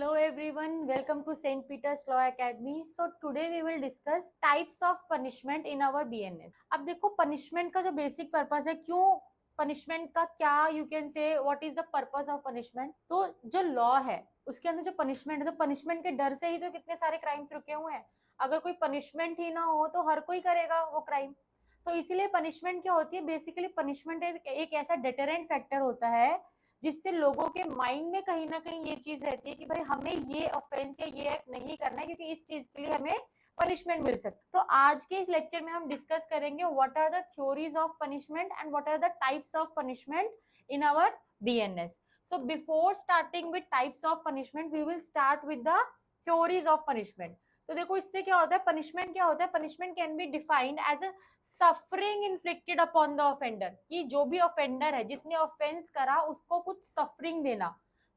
Hello everyone, welcome to St. Peter's Law Academy. So today we will discuss types of punishment in our BNS. अब देखो punishment का जो basic purpose है, क्यों punishment का क्या you can say what is the purpose of punishment. तो जो law है उसके अंदर जो punishment है, तो punishment के डर से ही तो कितने सारे crimes रुके हुए हैं. अगर कोई punishment ही ना हो तो हर कोई करेगा वो crime. तो इसीलिए punishment क्या होती है, बेसिकली punishment एक ऐसा deterrent factor होता है जिससे लोगों के माइंड में कहीं ना कहीं ये चीज रहती है कि भाई हमें ये ऑफेंस या ये एक्ट नहीं करना है क्योंकि इस चीज के लिए हमें पनिशमेंट मिल सकती है. तो आज के इस लेक्चर में हम डिस्कस करेंगे what are the theories of punishment and what are the types of punishment in our BNS. So before starting with types of punishment we will start with the theories of punishment. तो देखो इससे क्या होता है, punishment क्या होता है, punishment can be defined as a suffering inflicted upon the offender, कि जो भी ऑफेंडर है जिसने ऑफेंस करा उसको कुछ सफरिंग देना.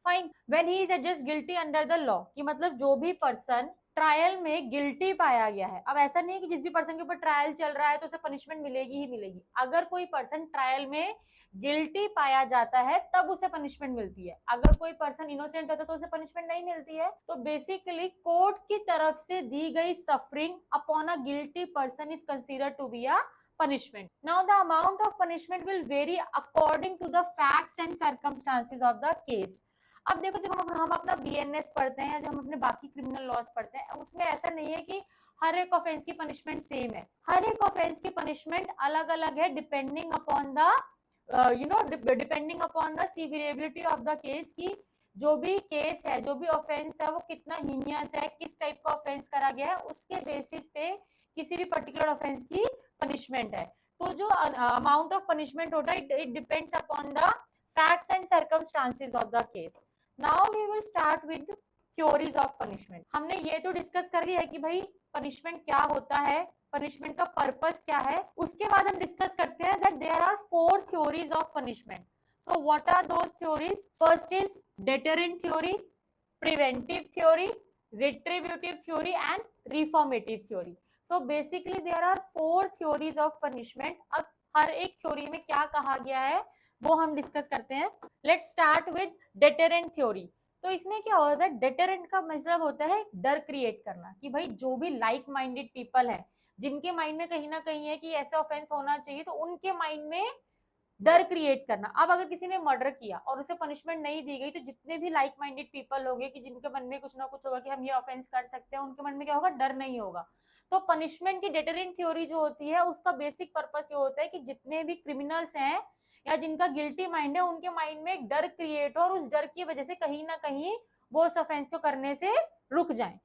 Fine. When he is adjust guilty under the law, कि मतलब जो भी पर्सन ट्रायल में गिल्टी पाया गया है. अब ऐसा नहीं है कि जिस भी पर्सन के ऊपर ट्रायल चल रहा है तो उसे पनिशमेंट मिलेगी ही मिलेगी. अगर कोई पर्सन ट्रायल में गिल्टी पाया जाता है तब उसे पनिशमेंट मिलती है. अगर कोई पर्सन इनोसेंट होता है तो उसे पनिशमेंट नहीं मिलती है. तो बेसिकली कोर्ट की तरफ से दी गई suffering upon a guilty person is considered to be a punishment. Now the amount of punishment will vary according to the facts and circumstances of the case. अब देखो जब हम अपना बीएनएस पढ़ते हैं, जब हम अपने बाकी क्रिमिनल लॉज पढ़ते हैं, उसमें ऐसा नहीं है कि हर एक ऑफेंस की पनिशमेंट सेम है. हर एक ऑफेंस की पनिशमेंट अलग अलग है depending upon the depending upon the severity of the case, की जो भी केस है, जो भी ऑफेंस है वो कितना हीनियस है, किस टाइप का ऑफेंस करा गया है, उसके बेसिस पे किसी भी पर्टिकुलर ऑफेंस की पनिशमेंट है. तो जो अमाउंट ऑफ पनिशमेंट होता है it depends upon the facts and circumstances of the case. Now we will start with theories of punishment. हमने ये तो डिस्कस कर लिया है कि भाई पनिशमेंट क्या होता है, पनिशमेंट का पर्पस क्या है. उसके बाद हम डिस्कस करते हैं that there are 4 theories of punishment. So what are those theories? First is deterrent theory, preventive theory, retributive theory and reformative theory. So basically there are 4 theories of punishment. अब हर एक theory में क्या कहा गया है वो हम डिस्कस करते हैं. Let's start with deterrent theory. तो इसमें क्या होता है, डेटरेंट का मतलब होता है डर क्रिएट करना, कि भाई जो भी लाइक माइंडेड पीपल है जिनके माइंड में कहीं ना कहीं है कि ऐसा ऑफेंस होना चाहिए, तो उनके माइंड में डर क्रिएट करना. अब अगर किसी ने मर्डर किया और उसे पनिशमेंट नहीं दी गई तो जितने भी लाइक माइंडेड पीपल होंगे कि जिनके मन में कुछ ना कुछ होगा कि हम ये ऑफेंस कर सकते हैं, उनके मन में क्या होगा, डर नहीं होगा. तो पनिशमेंट की डेटरेंट थ्योरी जो होती है उसका बेसिक पर्पस ये होता है कि जितने भी क्रिमिनल्स हैं या जिनका गिल्टी माइंड है उनके माइंड में एक डर क्रिएट हो और उस डर की वजह से कहीं ना कहीं वो उस ऑफेंस को करने से रुक जाए.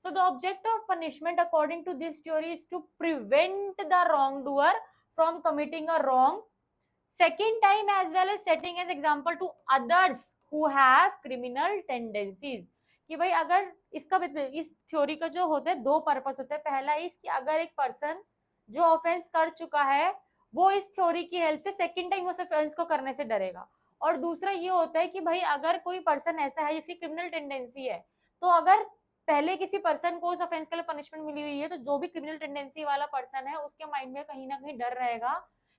So the object of punishment according to this theory is to prevent the wrongdoer from committing a wrong second time as well as setting as example to others who have criminal tendencies. कि भाई अगर इसका इस theory का जो होता है 2 purpose होते हैं. पहला इस कि अगर एक पर्सन जो ऑफेंस कर चुका है वो इस थ्योरी की हेल्प से सेकंड टाइम उस ऑफेंस को करने से डरेगा. और दूसरा ये होता है कि भाई अगर कोई पर्सन ऐसा है जिसकी क्रिमिनल टेंडेंसी है, तो अगर पहले किसी पर्सन को उस ऑफेंस के लिए पनिशमेंट मिली हुई है तो जो भी क्रिमिनल टेंडेंसी वाला पर्सन है उसके माइंड में कहीं ना कहीं डर रहेगा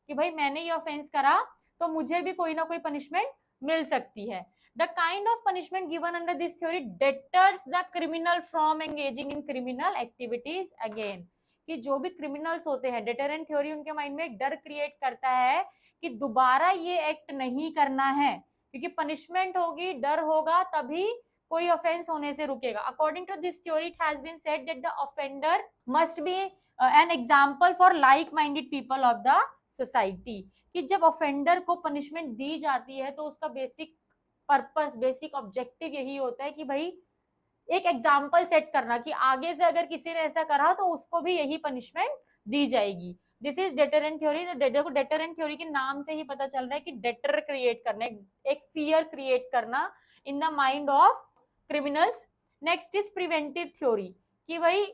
कि भाई मैंने ये ऑफेंस करा तो मुझे भी कोई ना कोई पनिशमेंट मिल सकती है. The kind of punishment given under this theory deters the criminal from engaging in criminal activities again. कि जो भी क्रिमिनल्स होते हैं, डेटरेंट थ्योरी उनके माइंड में एक डर क्रिएट करता है कि दोबारा ये एक्ट नहीं करना है, क्योंकि पनिशमेंट होगी, डर होगा, तभी कोई ऑफेंस होने से रुकेगा. According to this theory it has been said that the offender must be an example for like minded people of the society. कि जब ऑफेंडर को पनिशमेंट दी जाती है तो उसका बेसिक पर्पस, बेसिक ऑब्जेक्टिव यही होता है कि भाई एक एग्जाम्पल सेट करना कि आगे से अगर किसी ने ऐसा करा तो उसको भी यही पनिशमेंट दी जाएगी. This is deterrent theory. देखो डेटरेंट थ्योरी के नाम से ही पता चल रहा है कि डेटर क्रिएट करना, एक फियर क्रिएट करना in the mind of criminals. Next is preventive theory, कि भाई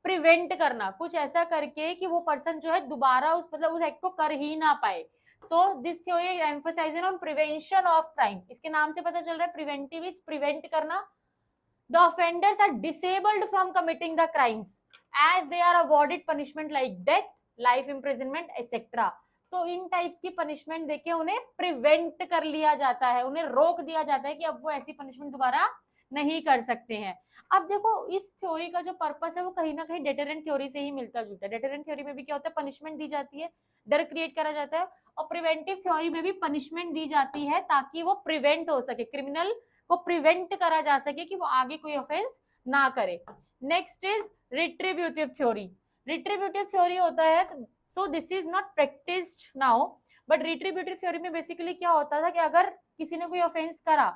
प्रिवेंट करना, कुछ ऐसा करके कि वो पर्सन जो है दोबारा उस एक्ट को कर ही ना पाए. So this theory emphasizes on prevention of crime. इसके नाम से पता चल रहा है प्रिवेंटिव इज प्रिवेंट करना. The offenders are disabled from committing the crimes as they are awarded punishment like death, life imprisonment, etc. तो इन टाइप्स की पनिशमेंट देके उन्हें प्रिवेंट कर लिया जाता है, उन्हें रोक दिया जाता है कि अब वो ऐसी पनिशमेंट दोबारा नहीं कर सकते हैं। अब देखो इस थ्योरी का जो पर्पस है वो कहीं ना कहीं डेटरेंट थ्योरी से ही मिलता जुलता है। डेटरेंट थ्योरी में भी क्या होता है, पनिशमेंट दी जाती है, डर क्रिएट करा जाता है, और प्रिवेंटिव थ्योरी में भी पनिशमेंट दी जाती है ताकि वो प्रिवेंट हो सके, क्रिमिनल को प्रिवेंट करा जा सके कि वो आगे कोई ऑफेंस ना करे। Next is retributive theory. Retributive theory होता है, so this is not practised now, but retributive theory में बेसिकली क्या होता था कि अगर किसी ने कोई ऑफेंस करा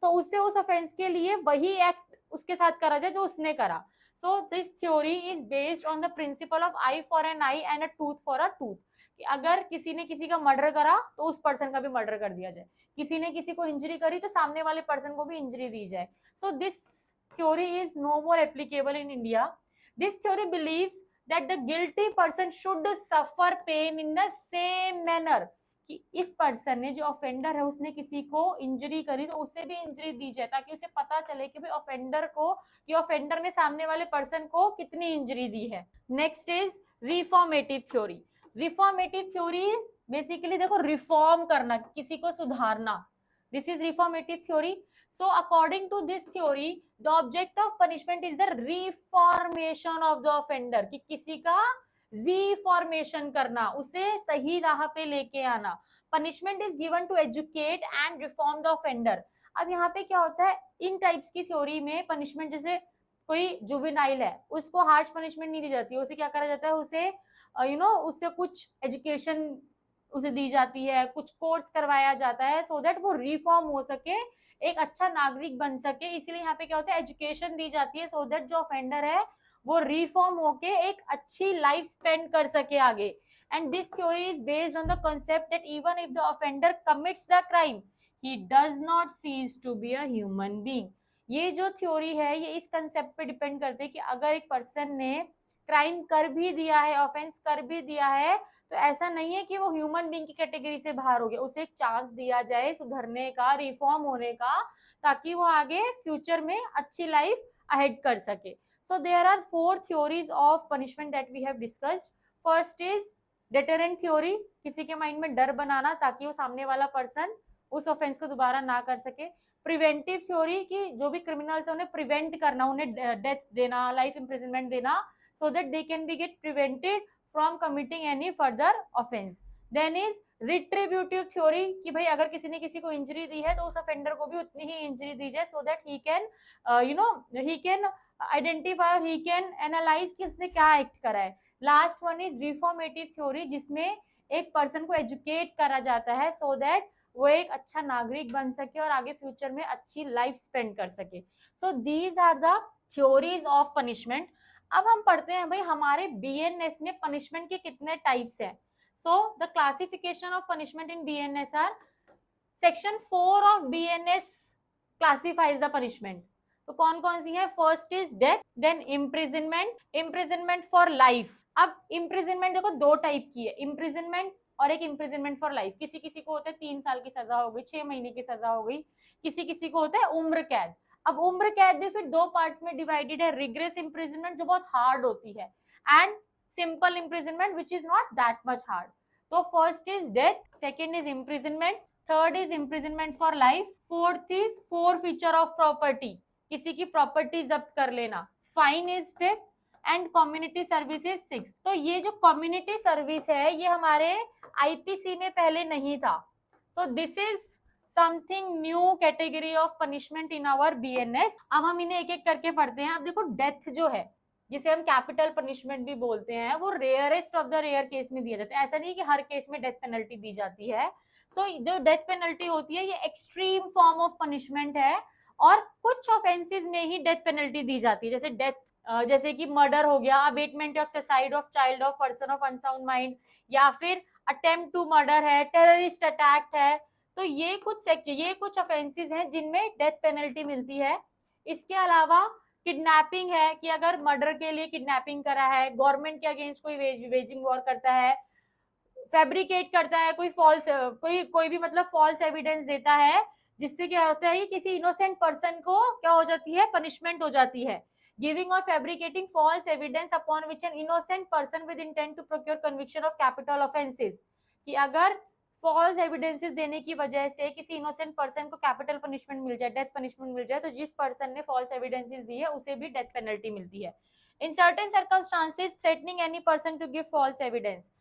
तो उससे उस ऑफेंस के लिए वही एक्ट उसके साथ करा जाए जो उसने करा। So this theory is based on the principle of eye for an eye and a tooth for a tooth, कि अगर किसी ने किसी का मर्डर करा तो उस पर्सन का भी मर्डर कर दिया जाए, किसी ने किसी को इंजरी करी तो सामने वाले पर्सन को भी इंजरी दी जाए। So this theory is no more applicable in India. This theory believes that the guilty person should suffer pain in the same manner, कि इस पर्सन ने जो ऑफेंडर है उसने किसी को इंजरी करी तो उसे भी इंजरी दी जाए, ताकि उसे पता चले कि भाई ऑफेंडर को, कि ऑफेंडर ने सामने वाले पर्सन को कितनी इंजरी दी है। Next is reformative theory. Reformative theory basically देखो रिफॉर्म करना, किसी को सुधारना, this is reformative theory. So according to this theory, the object of punishment is the reformation of the offender, कि किसी का reformation करना, उसे सही राह पे लेके आना। Punishment is given to educate and reform the offender। अब यहाँ पे क्या होता है, इन टाइप्स की थ्योरी में पनिशमेंट, जैसे कोई जुवेनाइल है उसको हार्श पनिशमेंट नहीं दी जाती है, उसे क्या करा जाता है, उसे उससे कुछ एजुकेशन उसे दी जाती है, कुछ कोर्स करवाया जाता है, सो दैट वो रिफॉर्म हो सके, एक अच्छा नागरिक बन सके। इसीलिए यहाँ पे क्या होता है, एजुकेशन दी जाती है, सो दैट जो ऑफेंडर है वो रिफॉर्म होके एक अच्छी लाइफ स्पेंड कर सके आगे। And this theory is based on the concept that even if the offender commits the crime, he does not cease to be a human being. ये जो थ्योरी है ये इस कंसेप्ट पे डिपेंड करते हैं कि अगर एक पर्सन ने क्राइम कर भी दिया है, ऑफेंस कर भी दिया है, तो ऐसा नहीं है कि वो ह्यूमन बीइंग की कैटेगरी से बाहर हो गया, उसे एक चांस दिया जाए सुधरने का, रिफॉर्म होने का, ताकि वो आगे फ्यूचर में अच्छी लाइफ अहेड कर सके। So there are 4 theories of punishment that we have discussed. First is deterrent theory, किसी के माइंड में डर बनाना ताकि वो सामने वाला पर्सन उस ऑफेंस को दोबारा ना कर सके। प्रिवेंटिव थ्योरी, की जो भी क्रिमिनल्स है उन्हें प्रिवेंट करना, उन्हें डेथ देना, लाइफ इम्प्रिजनमेंट देना, so that they can be get prevented from committing any further offense. Then is retributive theory, कि भाई अगर किसी ने किसी को इंजरी दी है तो उस ऑफेंडर को भी उतनी ही इंजरी दी जाए, so that he can he can identify or he can analyze कि उसने क्या एक्ट करा है। Last one is reformative theory, जिसमें एक पर्सन को एजुकेट करा जाता है, so that वो एक अच्छा नागरिक बन सके और आगे फ्यूचर में अच्छी लाइफ स्पेंड कर सके। So these are the theories of punishment. अब हम पढ़ते हैं भाई हमारे बीएनएस में पनिशमेंट के कितने टाइप्स हैं। So the classification of punishment in BNS are, section 4 of BNS classifies the punishment. तो कौन कौन सी है, first is death, then imprisonment, imprisonment for life. अब इम्प्रिजनमेंट देखो 2 टाइप की है, इम्प्रिजनमेंट और एक इम्प्रिजनमेंट फॉर लाइफ। किसी किसी को होता है 3 साल की सजा हो गई, 6 महीने की सजा हो गई, किसी किसी को होता है उम्र कैद। अब उम्र कैद भी फिर 2 पार्ट्स में डिवाइडेड है, रिग्रेस इम्प्रिजनमेंट जो बहुत हार्ड होती है, and simple imprisonment which is not that much hard. तो first is death, second is imprisonment, third is imprisonment for life, fourth is forfeiture of property, किसी की प्रॉपर्टी जब्त कर लेना, fine is fifth, and community service is six. तो ये जो community service है ये हमारे आईपीसी में पहले नहीं था। So this is something new category of punishment in our BNS. अब हम इन्हें एक एक करके पढ़ते हैं। अब देखो डेथ जो है, जिसे हम कैपिटल पनिशमेंट भी बोलते हैं, वो rarest of the rare case में दिया जाता है। ऐसा नहीं कि हर केस में डेथ पेनल्टी दी जाती है। सो जो डेथ पेनल्टी होती है ये एक्सट्रीम फॉर्म ऑफ पनिशमेंट है, और कुछ ऑफेंसेस में ही डेथ पेनल्टी दी जाती है, जैसे डेथ, जैसे कि मर्डर हो गया, abetment of suicide of child of person of unsound mind, या फिर अटेम्प्ट टू मर्डर है, टेररिस्ट अटैक है। तो ये कुछ ऑफेंसेस हैं जिनमें डेथ पेनल्टी मिलती है। इसके अलावा किडनैपिंग है, कि अगर मर्डर के लिए किडनैपिंग करा है, गवर्नमेंट के अगेंस्ट कोई वेजिंग वॉर करता है, फैब्रिकेट करता है, कोई भी मतलब फॉल्स एविडेंस देता है, जिससे क्या होता है किसी इनोसेंट पर्सन को क्या हो जाती है, पनिशमेंट हो जाती है। गिविंग और fabricating false evidence upon which an innocent person with intent to procure conviction of capital offences, कि अगर फॉल्स एविडेंसेस देने की वजह से किसी इनोसेंट पर्सन को कैपिटल पनिशमेंट मिल जाए, डेथ पनिशमेंट मिल जाए, तो जिस पर्सन ने फॉल्स एविडेंसेस दी है उसे भी डेथ पेनल्टी मिलती है। In certain circumstances threatening any person to give false evidence,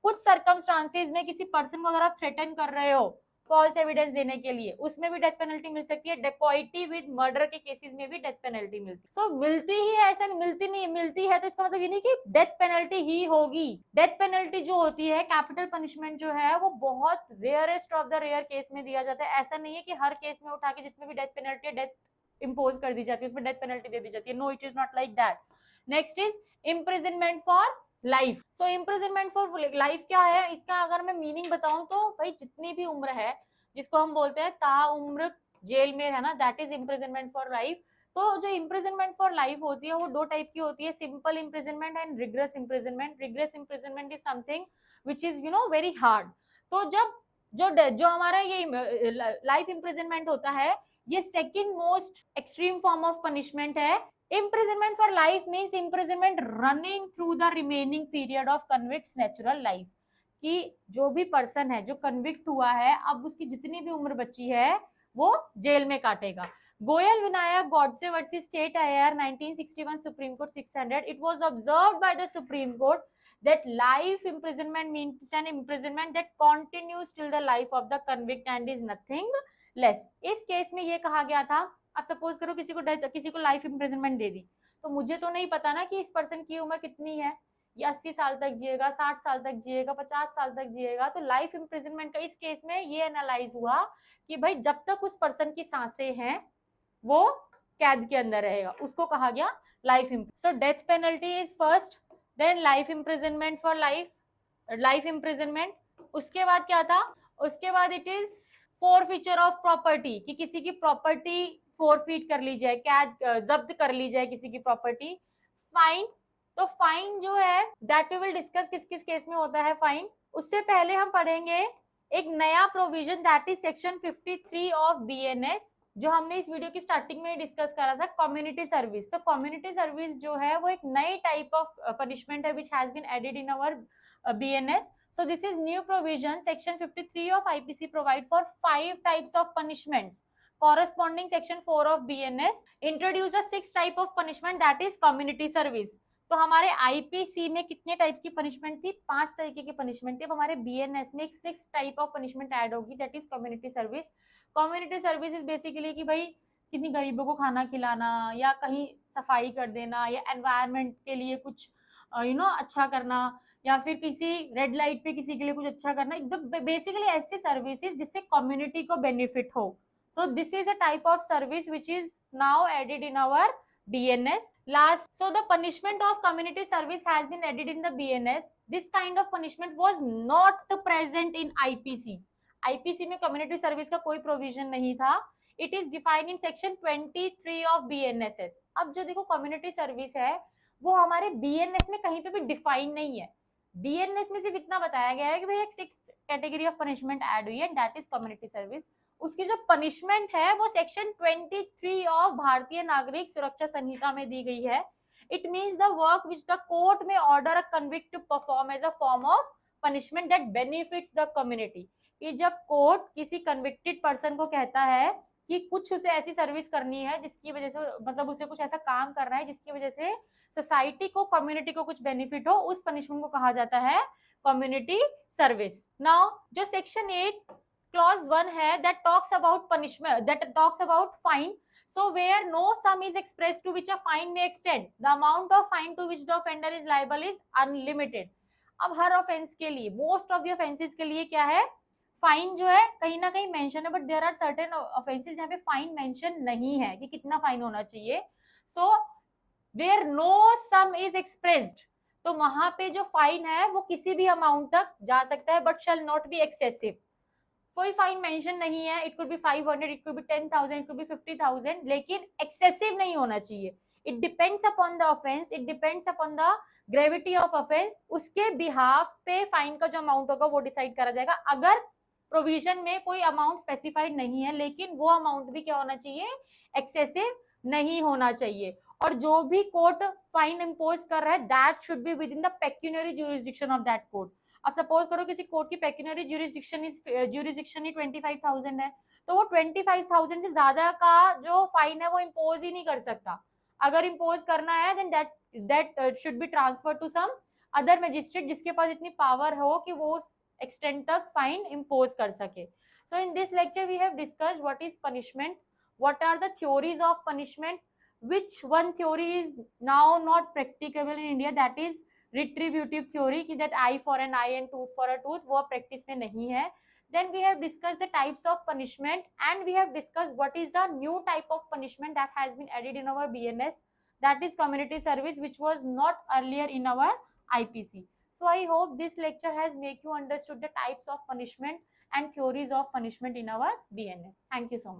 कुछ सर्कमस्टांसेस में किसी पर्सन को अगर आप थ्रेटन कर रहे हो फॉल्स एविडेंस देने के लिए, उसमें भी डेथ पेनल्टी मिल सकती है। डेकॉइटी विद मर्डर के केसेस में भी डेथ पेनल्टी मिलती है। सो मिलती ही है, ऐसा मिलती नहीं, मिलती है तो इसका मतलब ये नहीं कि डेथ पेनल्टी ही होगी। डेथ पेनल्टी जो होती है, कैपिटल पनिशमेंट जो है, वो बहुत rarest of the rare case में दिया जाता है। ऐसा नहीं है कि हर केस में उठा के जितने भी डेथ पेनल्टी है डेथ इम्पोज कर दी जाती है, उसमें डेथ पेनल्टी दे दी जाती है। No, it is not like that. Next is imprisonment for life. So imprisonment for life क्या है, इसका अगर मैं मीनिंग बताऊं तो भाई जितनी भी उम्र है, जिसको हम बोलते हैं ताउम्र जेल में रहना, that is imprisonment for life. तो जो इम्प्रिजनमेंट फॉर लाइफ होती है वो दो टाइप की होती है, simple imprisonment and rigorous imprisonment. Rigorous imprisonment is something which is very hard. तो जब जो हमारा ये लाइफ इम्प्रिजनमेंट होता है, ये second most extreme form of punishment है। Imprisonment for life means imprisonment running through the remaining period of convict's natural life, कि जो भी पर्सन है जो कन्विक्ट हुआ है, अब उसकी जितनी भी उम्र बची है वो जेल में काटेगा। Goyal Vinayak Godse versus state IR 1961 supreme court 600, it was observed by the Supreme Court that life imprisonment means an imprisonment that continues till the life of the convict and is nothing less। इस case में ये कहा गया था, अब suppose करो किसी को लाइफ इम्प्रिजनमेंट दे दी, तो मुझे तो नहीं पता ना कि इस पर्सन की उम्र कितनी है, ये 80 साल तक जिएगा, 60 साल तक जिएगा, 50 साल तक जिएगा। तो लाइफ इम्प्रिजनमेंट का इस केस में ये एनालाइज हुआ कि भाई जब तक उस पर्सन की सांसें हैं वो कैद के अंदर रहेगा, उसको कहा गया life imprisonment. So death penalty is first, then life imprisonment for life imprisonment. उसके बाद क्या था, उसके बाद it is forfeiture of property, कि किसी की प्रॉपर्टी फोरफीट कर ली जाए, कैद जब्त कर ली जाए किसी की प्रॉपर्टी। फाइन, तो फाइन जो है दैट वी विल डिस्कस किस किस केस में होता है फाइन। उससे पहले हम पढ़ेंगे एक नया provision that is section 53 of BNS, जो हमने इस वीडियो की स्टार्टिंग में डिस्कस करा था, कम्युनिटी सर्विस। तो कम्युनिटी सर्विस जो है वो एक नई टाइप ऑफ पनिशमेंट है which has been added in our BNS। So this is new provision, section 53 of IPC provide for 5 types of punishments, corresponding section 4 of BNS introduce a 6 type of punishment that is community service। तो हमारे IPC में कितने types की punishment थी, 5 तरीके की punishment थी। अब हमारे BNS में एक 6 टाइप ऑफ पनिशमेंट ऐड होगी, that is community service. Community service is basically कि भाई कितनी गरीबों को खाना खिलाना, या कहीं सफाई कर देना, या एनवायरनमेंट के लिए कुछ अच्छा करना, या फिर किसी रेड लाइट पे किसी के लिए कुछ अच्छा करना, एकदम बेसिकली ऐसी सर्विसेज जिससे कम्युनिटी को बेनिफिट हो। So this is a type of service which is now added in our BNS last। So the punishment of community service has been added in the BNS। This kind of punishment was not present in IPC। IPC में community service का कोई provision नहीं था। It is defined in section 23 of BNSS। अब जो देखो community service है वो हमारे BNS में कहीं पे भी डिफाइन नहीं है। BNS में सिर्फ इतना बताया गया है कि भाई एक 6th category of punishment add हुई है, दैट इज कम्युनिटी सर्विस। उसकी जो पनिशमेंट है वो सेक्शन 23 ऑफ भारतीय नागरिक सुरक्षा संहिता में दी गई है। It means the work which the court may order a convict to perform as a form of punishment that benefits the community. कि जब कोर्ट किसी कन्विक्टेड पर्सन को कहता है कि कुछ उसे ऐसी सर्विस करनी है जिसकी वजह से, मतलब उसे कुछ ऐसा काम करना है जिसकी वजह से सोसाइटी को, कम्युनिटी को कुछ बेनिफिट हो, उस पनिशमेंट को कहा जाता है कम्युनिटी सर्विस। नाउ जो सेक्शन 8 क्लॉज 1 है that talks about punishment, that talks about fine. So where no sum is expressed to which a fine may extend, the amount of fine to which the offender is liable is unlimited। अब हर offence के लिए, most of the offences के लिए क्या है, fine जो है कहीं ना कहीं मेंशन है, but there are certain offences जहाँ पे फाइन मेंशन नहीं है कि कितना फाइन होना चाहिए। So where no sum is expressed, तो वहां पे जो फाइन है वो किसी भी अमाउंट तक जा सकता है, but shall not be excessive. कोई फाइन मेंशन नहीं है, it could be 500, it could be 10,000, it could be 50,000, लेकिन एक्सेसिव नहीं होना चाहिए। It depends upon the offence, it depends upon the gravity of offence, उसके बिहाफ पे फाइन का जो अमाउंट होगा वो डिसाइड करा जाएगा। अगर प्रोविजन में कोई अमाउंट स्पेसिफाइड नहीं है, लेकिन वो अमाउंट भी क्या होना चाहिए, एक्सेसिव नहीं होना चाहिए। और जो भी कोर्ट फाइन इम्पोज कर रहा है that should be with in the pecuniary jurisdiction of that court. अब सपोज करो किसी कोर्ट की पेक्यूनरी ज्यूरिसडिक्शन ही 25,000 है, तो वो 25,000 से ज्यादा का जो फाइन है वो इम्पोज ही नहीं कर सकता। अगर इम्पोज करना है then that should be transfer to some other magistrate जिसके पास इतनी पावर हो कि वो उस एक्सटेंट तक फाइन इम्पोज कर सके। So in this lecture we have discussed what is punishment, what are the theories of punishment, which one theory is now not practicable in India, that is retributive theory कि that eye for an eye and tooth for a tooth वो practice में नहीं है। Then we have discussed the types of punishment and we have discussed what is the new type of punishment that has been added in our BNS, that is community service, which was not earlier in our IPC. So I hope this lecture has make you understood the types of punishment and theories of punishment in our BNS. Thank you so much.